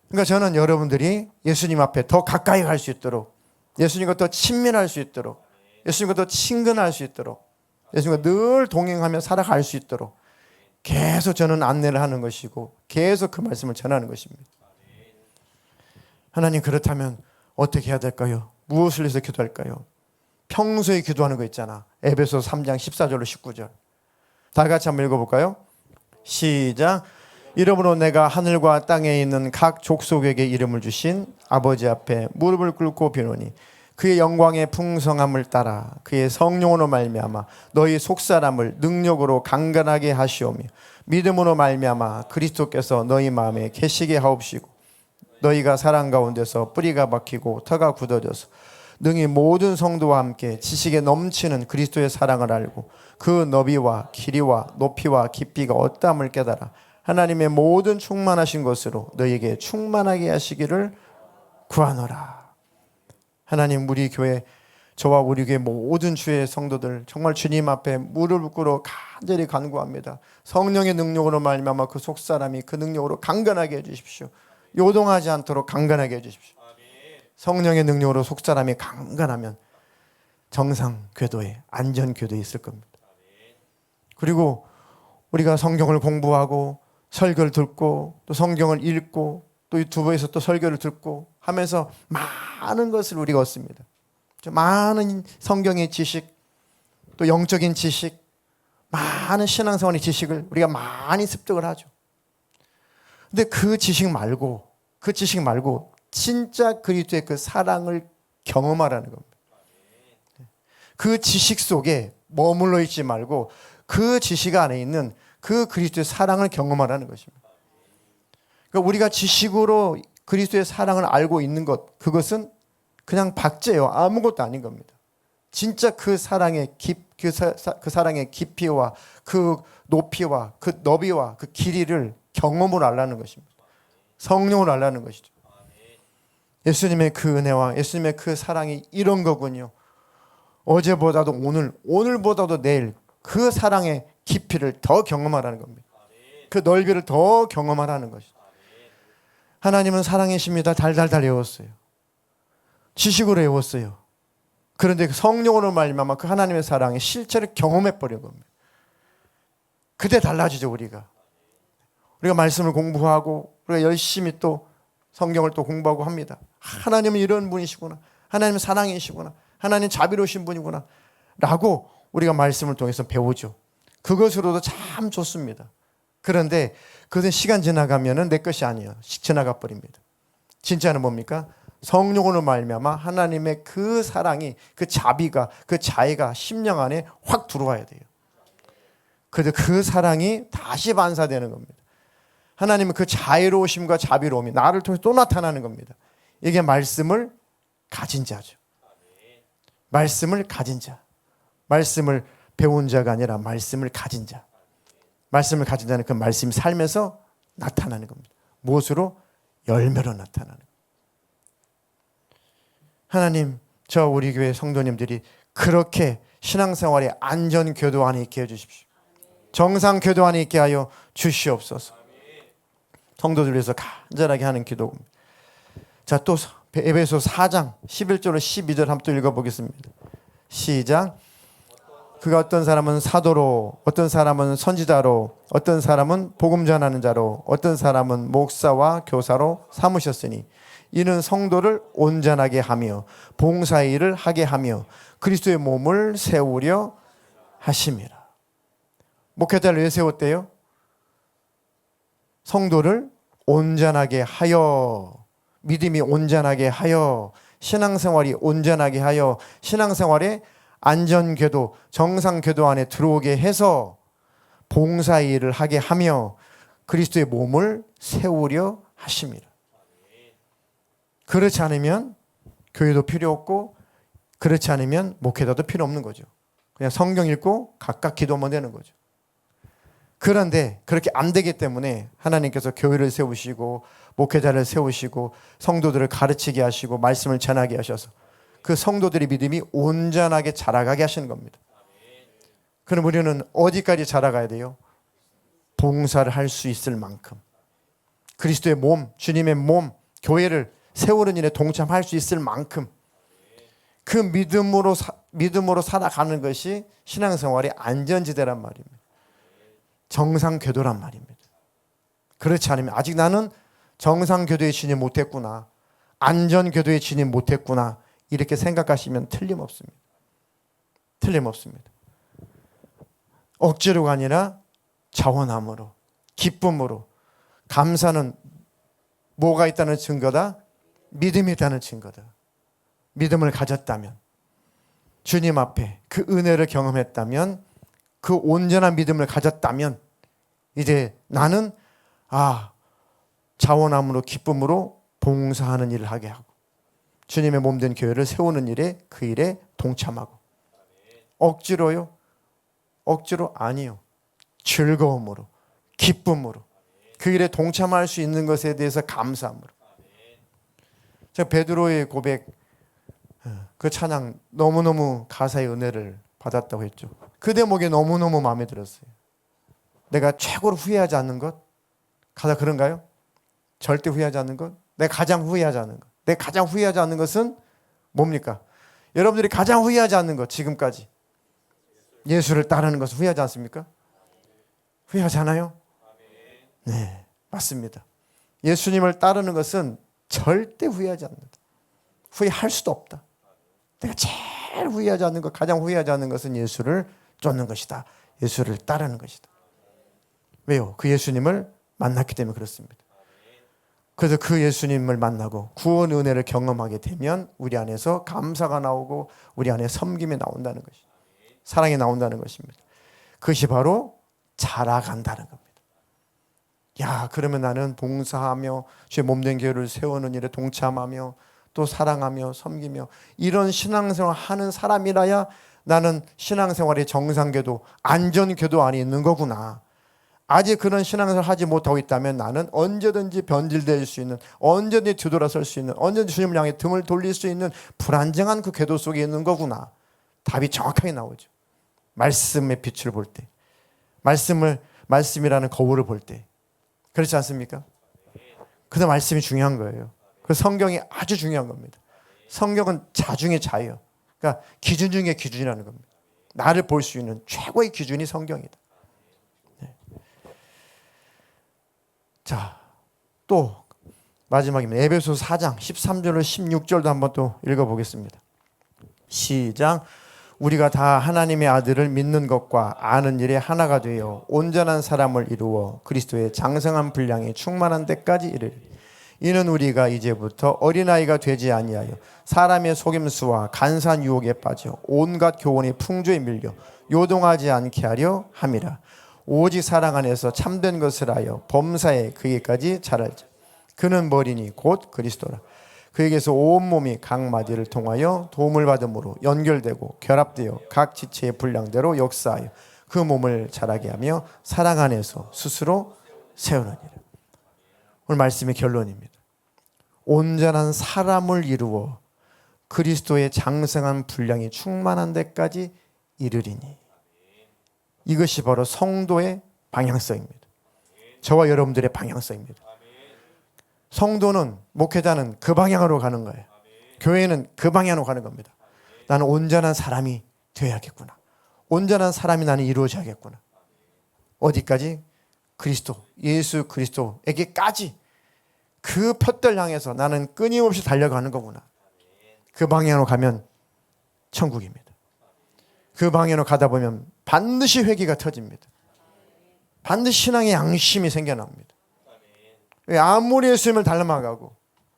그러니까 저는 여러분들이 예수님 앞에 더 가까이 갈 수 있도록, 예수님과 더 친밀할 수 있도록, 예수님과 더 친근할 수 있도록, 예수님과 늘 동행하며 살아갈 수 있도록 계속 저는 안내를 하는 것이고 계속 그 말씀을 전하는 것입니다. 하나님, 그렇다면 어떻게 해야 될까요? 무엇을 위해서 기도할까요? 평소에 기도하는 거 있잖아. 에베소 3장 14절로 19절. 다 같이 한번 읽어볼까요? 시작. 이러므로 내가 하늘과 땅에 있는 각 족속에게 이름을 주신 아버지 앞에 무릎을 꿇고 비노니 그의 영광의 풍성함을 따라 그의 성령으로 말미암아 너희 속사람을 능력으로 강건하게 하시오며 믿음으로 말미암아 그리스도께서 너희 마음에 계시게 하옵시고 너희가 사랑 가운데서 뿌리가 박히고 터가 굳어져서 능히 모든 성도와 함께 지식에 넘치는 그리스도의 사랑을 알고 그 너비와 길이와 높이와 깊이가 어떠함을 깨달아 하나님의 모든 충만하신 것으로 너희에게 충만하게 하시기를 구하노라. 하나님, 우리 교회, 저와 우리 교회 모든 주의 성도들 정말 주님 앞에 무릎을 꿇어 간절히 간구합니다. 성령의 능력으로 말미암아 그 속사람이 그 능력으로 강건하게 해주십시오. 요동하지 않도록 강건하게 해주십시오. 성령의 능력으로 속사람이 강건하면 정상 궤도에, 안전 궤도에 있을 겁니다. 그리고 우리가 성경을 공부하고 설교를 듣고 또 성경을 읽고 또 유튜브에서 또 설교를 듣고 하면서 많은 것을 우리가 얻습니다. 많은 성경의 지식, 또 영적인 지식, 많은 신앙생활의 지식을 우리가 많이 습득을 하죠. 근데 그 지식 말고 진짜 그리스도의 그 사랑을 경험하라는 겁니다. 그 지식 속에 머물러 있지 말고 그 지식 안에 있는 그 그리스도의 사랑을 경험하라는 것입니다. 그러니까 우리가 지식으로 그리스도의 사랑을 알고 있는 것, 그것은 그냥 박제예요. 아무것도 아닌 겁니다. 진짜 그 사랑의 그 사랑의 깊이와 그 높이와 그 너비와 그 길이를 경험으로 알라는 것입니다. 성령으로 알라는 것이죠. 예수님의 그 은혜와 예수님의 그 사랑이 이런 거군요. 어제보다도 오늘보다도 내일 그 사랑의 깊이를 더 경험하라는 겁니다. 그 넓이를 더 경험하라는 것이죠. 하나님은 사랑이십니다. 달달달 외웠어요. 지식으로 외웠어요. 그런데 그 성령으로 말미암아 그 하나님의 사랑의 실체를 경험해 버린 겁니다. 그때 달라지죠. 우리가 말씀을 공부하고 우리가 열심히 또 성경을 또 공부하고 합니다. 하나님은 이런 분이시구나. 하나님은 사랑이시구나. 하나님 자비로우신 분이구나 라고 우리가 말씀을 통해서 배우죠. 그것으로도 참 좋습니다. 그런데 그것은 시간 지나가면은 내 것이 아니에요. 지나가 버립니다. 진짜는 뭡니까? 성령으로 말미암아 하나님의 그 사랑이, 그 자비가, 그 자애가 심령 안에 확 들어와야 돼요. 그런데 그 사랑이 다시 반사되는 겁니다. 하나님은 그 자애로우심과 자비로움이 나를 통해 또 나타나는 겁니다. 이게 말씀을 가진 자죠. 말씀을 가진 자. 말씀을 배운 자가 아니라 말씀을 가진 자. 말씀을 가진 자는 그 말씀이 삶에서 나타나는 겁니다. 무엇으로? 열매로 나타나는 겁니다. 하나님, 저 우리 교회 성도님들이 그렇게 신앙생활의 안전 궤도 안에 있게 해주십시오. 정상 궤도 안에 있게 하여 주시옵소서. 성도들 위해서 간절하게 하는 기도입니다. 자, 또 에베소 4장 11절로 12절 한번 또 읽어보겠습니다. 시작. 그가 어떤 사람은 사도로, 어떤 사람은 선지자로, 어떤 사람은 복음 전하는 자로, 어떤 사람은 목사와 교사로 삼으셨으니 이는 성도를 온전하게 하며 봉사의 일을 하게 하며 그리스도의 몸을 세우려 하심이라. 목회자를 왜 세웠대요? 성도를 온전하게 하여, 믿음이 온전하게 하여, 신앙생활이 온전하게 하여, 신앙생활의 안전궤도, 정상궤도 안에 들어오게 해서 봉사의 일을 하게 하며 그리스도의 몸을 세우려 하십니다. 그렇지 않으면 교회도 필요 없고, 그렇지 않으면 목회자도 필요 없는 거죠. 그냥 성경 읽고 각각 기도하면 되는 거죠. 그런데 그렇게 안 되기 때문에 하나님께서 교회를 세우시고 목회자를 세우시고 성도들을 가르치게 하시고 말씀을 전하게 하셔서 그 성도들의 믿음이 온전하게 자라가게 하시는 겁니다. 그럼 우리는 어디까지 자라가야 돼요? 봉사를 할 수 있을 만큼, 그리스도의 몸, 주님의 몸, 교회를 세우는 일에 동참할 수 있을 만큼 그 믿음으로 살아가는 것이 신앙생활의 안전지대란 말입니다. 정상궤도란 말입니다. 그렇지 않으면 아직 나는 정상궤도에 진입 못했구나, 안전궤도에 진입 못했구나, 이렇게 생각하시면 틀림없습니다. 틀림없습니다. 억지로가 아니라 자원함으로, 기쁨으로. 감사는 뭐가 있다는 증거다? 믿음이 있다는 증거다. 믿음을 가졌다면, 주님 앞에 그 은혜를 경험했다면, 그 온전한 믿음을 가졌다면 이제 나는 자원함으로 기쁨으로 봉사하는 일을 하게 하고 주님의 몸된 교회를 세우는 일에 그 일에 동참하고. 억지로요? 억지로 아니요. 즐거움으로, 기쁨으로 그 일에 동참할 수 있는 것에 대해서 감사함으로. 제가 베드로의 고백, 그 찬양 너무너무 가사의 은혜를 받았다고 했죠. 그 대목이 너무너무 마음에 들었어요. 내가 최고로 후회하지 않는 것, 가사 그런가요? 절대 후회하지 않는 것, 내가 가장 후회하지 않는 것. 내가 가장 후회하지 않는 것은 뭡니까? 여러분들이 가장 후회하지 않는 것, 지금까지 예수를 따르는 것을 후회하지 않습니까? 후회하지 않아요? 네, 맞습니다. 예수님을 따르는 것은 절대 후회하지 않는다. 후회할 수도 없다. 내가 제일 후회하지 않는 것, 가장 후회하지 않는 것은 예수를 쫓는 것이다. 예수를 따르는 것이다. 왜요? 그 예수님을 만났기 때문에 그렇습니다. 그래서 그 예수님을 만나고 구원 은혜를 경험하게 되면 우리 안에서 감사가 나오고 우리 안에 섬김이 나온다는 것이, 사랑이 나온다는 것입니다. 그것이 바로 자라간다는 겁니다. 그러면 나는 봉사하며 주의 몸된 교회를 세우는 일에 동참하며 또 사랑하며 섬기며 이런 신앙생활을 하는 사람이라야 나는 신앙생활의 정상궤도, 안전궤도 안에 있는 거구나. 아직 그런 신앙생활을 하지 못하고 있다면 나는 언제든지 변질될 수 있는, 언제든지 뒤돌아설 수 있는, 언제든지 주님을 향해 등을 돌릴 수 있는 불안정한 그 궤도 속에 있는 거구나. 답이 정확하게 나오죠. 말씀의 빛을 볼 때, 말씀이라는 거울을 볼 때. 그렇지 않습니까? 그래서 말씀이 중요한 거예요. 그 성경이 아주 중요한 겁니다. 성경은 자 중에 자예요. 그러니까 기준 중에 기준이라는 겁니다. 나를 볼 수 있는 최고의 기준이 성경이다. 네. 자, 또 마지막입니다. 에베소서 4장 13절로 16절도 한번 또 읽어보겠습니다. 시작. 우리가 다 하나님의 아들을 믿는 것과 아는 일에 하나가 되어 온전한 사람을 이루어 그리스도의 장성한 분량이 충만한 데까지 이르리. 이는 우리가 이제부터 어린아이가 되지 아니하여 사람의 속임수와 간사한 유혹에 빠져 온갖 교훈의 풍조에 밀려 요동하지 않게 하려 함이라. 오직 사랑 안에서 참된 것을 하여 범사에 그에까지 자랄자. 그는 머리니 곧 그리스도라. 그에게서 온몸이 각 마디를 통하여 도움을 받음으로 연결되고 결합되어 각 지체의 분량대로 역사하여 그 몸을 자라게 하며 사랑 안에서 스스로 세우느니라. 오늘 말씀의 결론입니다. 온전한 사람을 이루어 그리스도의 장성한 분량이 충만한 데까지 이르리니. 이것이 바로 성도의 방향성입니다. 저와 여러분들의 방향성입니다. 성도는, 목회자는 그 방향으로 가는 거예요. 교회는 그 방향으로 가는 겁니다. 나는 온전한 사람이 되어야겠구나. 온전한 사람이 나는 이루어져야겠구나. 어디까지? 그리스도, 예수 그리스도에게까지 그 푯들 향해서 나는 끊임없이 달려가는 거구나. 그 방향으로 가면 천국입니다. 그 방향으로 가다 보면 반드시 회개가 터집니다. 반드시 신앙의 양심이 생겨납니다. 아무리 예수님을 닮아가고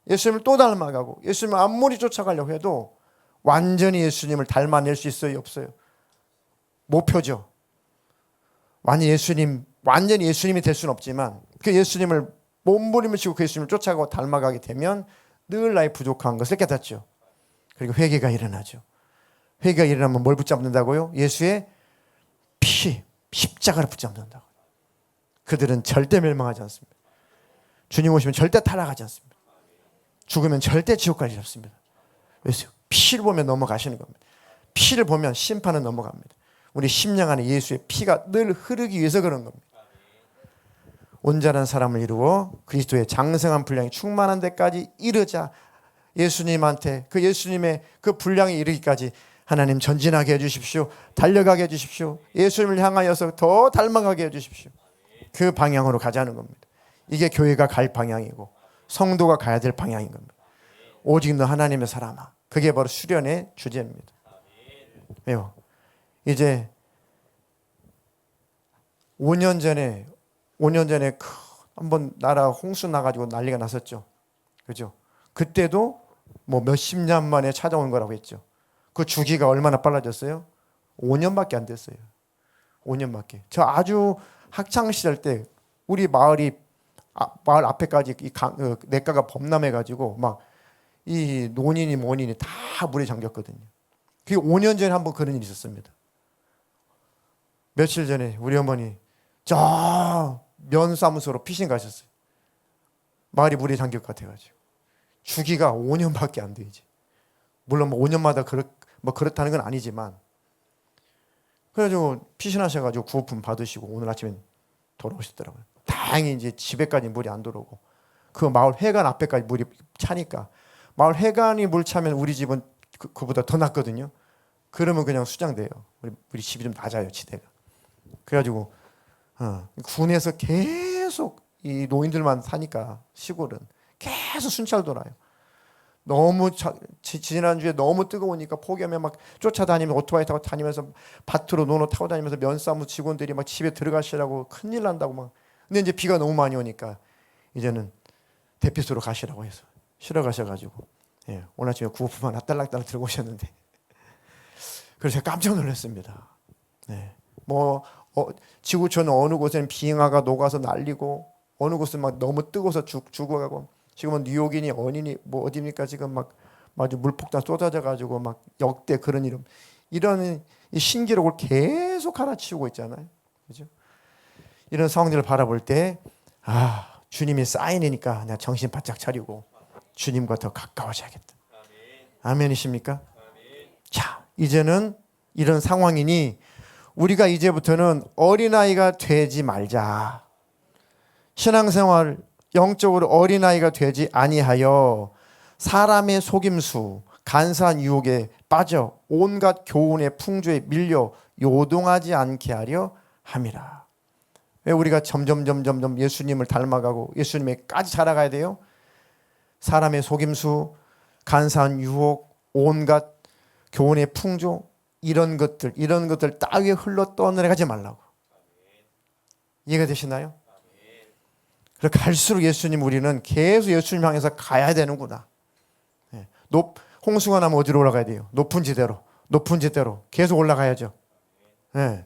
예수님을 또 닮아가고 예수님을 아무리 쫓아가려고 해도 완전히 예수님을 닮아낼 수 있어요? 없어요? 목표죠. 완전히 예수님이 될 수는 없지만 그 예수님을 몸부림을 치고 그 예수님을 쫓아가고 닮아가게 되면 늘 나의 부족한 것을 깨닫죠. 그리고 회개가 일어나죠. 회개가 일어나면 뭘 붙잡는다고요? 예수의 피, 십자가를 붙잡는다고요. 그들은 절대 멸망하지 않습니다. 주님 오시면 절대 타락하지 않습니다. 죽으면 절대 지옥 가지 않습니다. 왜요? 피를 보면 넘어가시는 겁니다. 피를 보면 심판은 넘어갑니다. 우리 심령 안에 예수의 피가 늘 흐르기 위해서 그런 겁니다. 온전한 사람을 이루어 그리스도의 장성한 분량이 충만한 데까지 이르자. 예수님한테 그 예수님의 그 분량이 이르기까지 하나님 전진하게 해주십시오. 달려가게 해주십시오. 예수님을 향하여서 더 닮아가게 해주십시오. 그 방향으로 가자는 겁니다. 이게 교회가 갈 방향이고 성도가 가야 될 방향인 겁니다. 오직 너 하나님의 사람아, 그게 바로 수련의 주제입니다. 왜요? 이제 5년 전에 한번 나라 홍수 나가지고 난리가 났었죠. 그죠? 그때도 뭐 몇십 년 만에 찾아온 거라고 했죠. 그 주기가 얼마나 빨라졌어요? 5년밖에 안 됐어요. 5년밖에. 저 아주 학창 시절 때 우리 마을 앞에까지 냇가가 범람해가지고 막 이 논이니 뭐니니 다 물에 잠겼거든요. 그게 5년 전에 한번 그런 일이 있었습니다. 며칠 전에 우리 어머니 저 면사무소로 피신 가셨어요. 마을이 물에 잠길 것 같아가지고. 주기가 5년밖에 안 되지. 물론 뭐 5년마다 그렇다는 건 아니지만, 그래가지고 피신하셔가지고 구호품 받으시고 오늘 아침에 돌아오시더라고요. 다행히 이제 집에까지 물이 안 들어오고 그 마을 회관 앞에까지 물이 차니까, 마을 회관이 물 차면 우리 집은 그보다 더 낮거든요. 그러면 그냥 수장돼요. 우리 집이 좀 낮아요, 지대가. 그래가지고 군에서 계속 이 노인들만 사니까 시골은 계속 순찰 돌아요. 너무 지난주에 너무 뜨거우니까 폭염에 막 쫓아다니면서 오토바이 타고 다니면서 밭으로 노노 타고 다니면서 면사무 직원들이 막 집에 들어가시라고 큰일 난다고 막. 근데 이제 비가 너무 많이 오니까 이제는 대피소로 가시라고 해서 실어 가셔가지고, 예, 오늘 아침에 구호품 하나 딸랑딸랑 들고 오셨는데 그래서 제가 깜짝 놀랐습니다. 네. 뭐 지구촌 어느 곳에는 빙하가 녹아서 날리고 어느 곳은 막 너무 뜨거워서 죽어가고, 지금은 뉴욕이니 어디니 뭐 어디입니까 지금 막 아주 물폭탄 쏟아져 가지고 막 역대 그런 이런 이 신기록을 계속 갈아치우고 있잖아요. 그죠? 이런 상황들을 바라볼 때 주님이 사인이니까 내가 정신 바짝 차리고 주님과 더 가까워져야겠다. 아멘이십니까? 자, 이제는 이런 상황이니 우리가 이제부터는 어린아이가 되지 말자. 신앙생활 영적으로 어린아이가 되지 아니하여 사람의 속임수, 간사한 유혹에 빠져 온갖 교훈의 풍조에 밀려 요동하지 않게 하려 함이라. 왜 우리가 점점 예수님을 닮아가고 예수님에까지 자라가야 돼요? 사람의 속임수, 간사한 유혹, 온갖 교훈의 풍조, 이런 것들 따위에 흘러 떠내려가지 말라고. 이해가 되시나요? 그렇게 갈수록 우리는 계속 예수님 향해서 가야 되는구나. 홍수가 나면 어디로 올라가야 돼요? 높은 지대로 계속 올라가야죠. 네.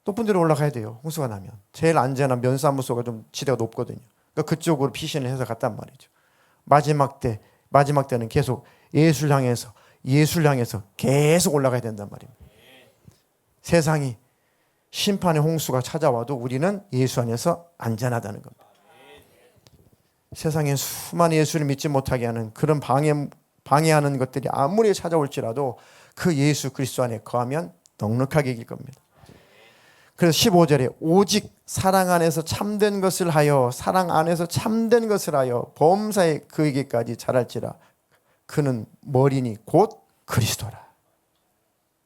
높은 데로 올라가야 돼요. 홍수가 나면 제일 안전한 면사무소가 좀 지대가 높거든요. 그러니까 그쪽으로 피신을 해서 갔단 말이죠. 마지막 때는 계속 예수를 향해서 계속 올라가야 된단 말입니다. 세상이 심판의 홍수가 찾아와도 우리는 예수 안에서 안전하다는 겁니다. 세상에 수많은 예수를 믿지 못하게 하는 그런 방해하는 것들이 아무리 찾아올지라도 그 예수 그리스도 안에 거하면 넉넉하게 이길 겁니다. 그래서 15절에 오직 사랑 안에서 참된 것을 하여 범사에 그에게까지 자랄지라. 그는 머리니 곧 그리스도라.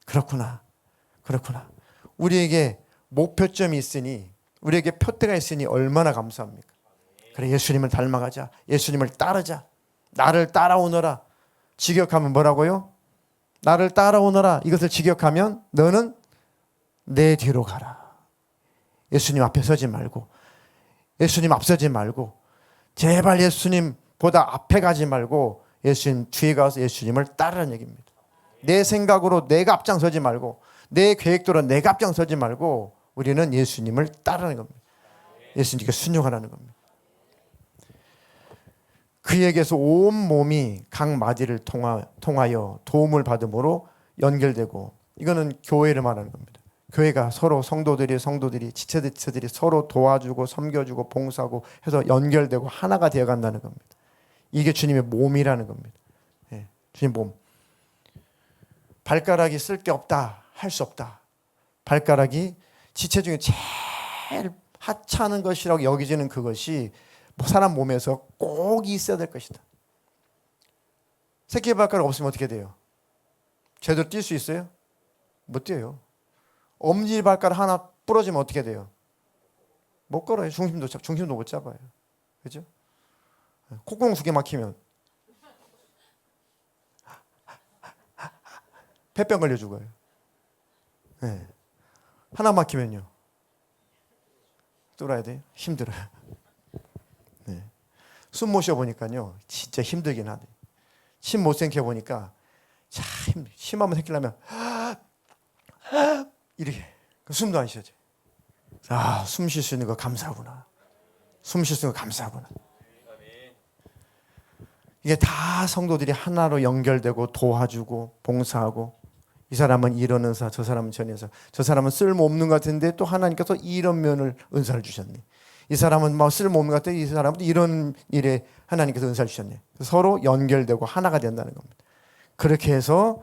그렇구나. 우리에게 목표점이 있으니, 우리에게 표대가 있으니 얼마나 감사합니까? 그래, 예수님을 닮아가자. 예수님을 따르자. 나를 따라오너라. 직역하면 뭐라고요? 나를 따라오너라. 이것을 직역하면 너는 내 뒤로 가라. 예수님 앞에 서지 말고, 예수님 앞서지 말고, 제발 예수님보다 앞에 가지 말고 예수님 뒤에 가서 예수님을 따르는 얘기입니다. 내 생각으로 내가 앞장서지 말고, 내 계획대로 내가 앞장서지 말고 우리는 예수님을 따르는 겁니다. 예수님께 순종하라는 겁니다. 그에게서 온 몸이 각 마디를 통하여 도움을 받음으로 연결되고, 이거는 교회를 말하는 겁니다. 교회가 서로 성도들이 지체들이 서로 도와주고 섬겨주고 봉사하고 해서 연결되고 하나가 되어간다는 겁니다. 이게 주님의 몸이라는 겁니다. 예, 주님 몸. 발가락이 쓸 게 없다, 할 수 없다. 발가락이 지체 중에 제일 하찮은 것이라고 여기지는 그것이 사람 몸에서 꼭 있어야 될 것이다. 새끼 발가락 없으면 어떻게 돼요? 제대로 뛸 수 있어요? 못 뛰어요. 엄지 발가락 하나 부러지면 어떻게 돼요? 못 걸어요. 중심도 못 잡아요. 그죠? 콧구멍 2개 막히면 폐병 걸려 죽어요. 네. 하나 막히면요. 뚫어야 돼요. 힘들어요. 네. 숨 못 쉬어보니까요. 진짜 힘들긴 하네. 침 못 삼켜보니까 참 힘들어요. 침 한번 삼키려면 이렇게 숨도 안 쉬어져요. 아, 숨 쉴 수 있는 거 감사하구나. 숨 쉴 수 있는 거 감사하구나. 이게 다 성도들이 하나로 연결되고 도와주고 봉사하고, 이 사람은 이런 은사, 저 사람은 저런 은사, 저 사람은 쓸모없는 것 같은데 또 하나님께서 이런 면을 은사를 주셨네. 이 사람은 뭐 쓸모없는 것 같은데 이 사람은 이런 일에 하나님께서 은사를 주셨네. 서로 연결되고 하나가 된다는 겁니다. 그렇게 해서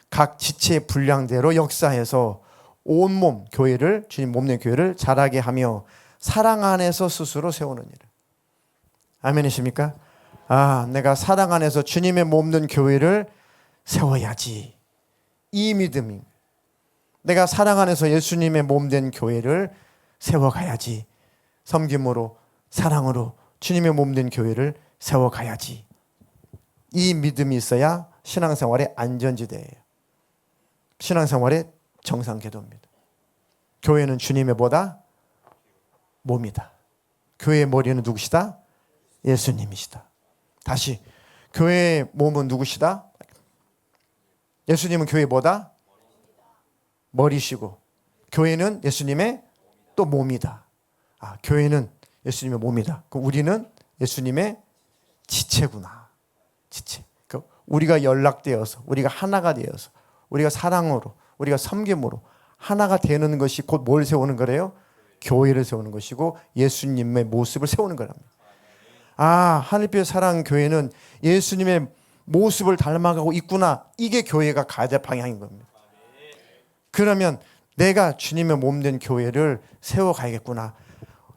각 지체의 분량대로 역사해서 온몸 교회를, 주님 몸된 교회를 자라게 하며 사랑 안에서 스스로 세우는 일. 아멘이십니까? 아, 내가 사랑 안에서 주님의 몸된 교회를 세워야지. 이 믿음이, 내가 사랑 안에서 예수님의 몸된 교회를 세워가야지. 섬김으로, 사랑으로 주님의 몸된 교회를 세워가야지. 이 믿음이 있어야 신앙생활의 안전지대예요. 신앙생활의 정상궤도입니다. 교회는 주님의 뭐다? 몸이다. 교회의 머리는 누구시다? 예수님이시다. 다시, 교회의 몸은 누구시다? 예수님은 교회의 뭐다? 머리시고, 교회는 예수님의 또 몸이다. 아, 교회는 예수님의 몸이다. 그럼 우리는 예수님의 지체구나. 지체. 그러니까 우리가 연락되어서, 우리가 하나가 되어서, 우리가 사랑으로, 우리가 섬김으로 하나가 되는 것이 곧 뭘 세우는 거래요? 교회를 세우는 것이고 예수님의 모습을 세우는 거랍니다. 아, 하늘빛의 사랑 교회는 예수님의 모습을 닮아가고 있구나. 이게 교회가 가야 될 방향인 겁니다. 그러면 내가 주님의 몸된 교회를 세워가야겠구나.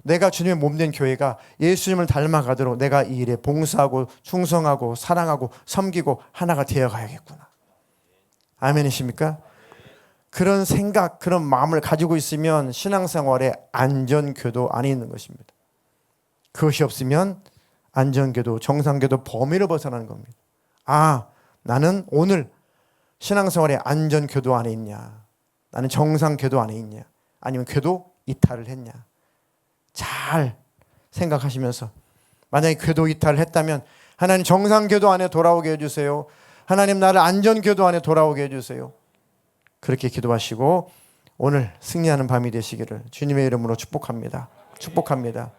내가 주님의 몸된 교회가 예수님을 닮아가도록 내가 이 일에 봉사하고 충성하고 사랑하고 섬기고 하나가 되어가야겠구나. 아멘이십니까? 그런 생각, 그런 마음을 가지고 있으면 신앙생활에 안전궤도 안에 있는 것입니다. 그것이 없으면 안전궤도, 정상궤도 범위를 벗어나는 겁니다. 아, 나는 오늘 신앙생활의 안전궤도 안에 있냐? 나는 정상궤도 안에 있냐? 아니면 궤도 이탈을 했냐? 잘 생각하시면서, 만약에 궤도 이탈을 했다면 하나님 정상궤도 안에 돌아오게 해주세요. 하나님 나를 안전궤도 안에 돌아오게 해주세요. 그렇게 기도하시고 오늘 승리하는 밤이 되시기를 주님의 이름으로 축복합니다. 축복합니다.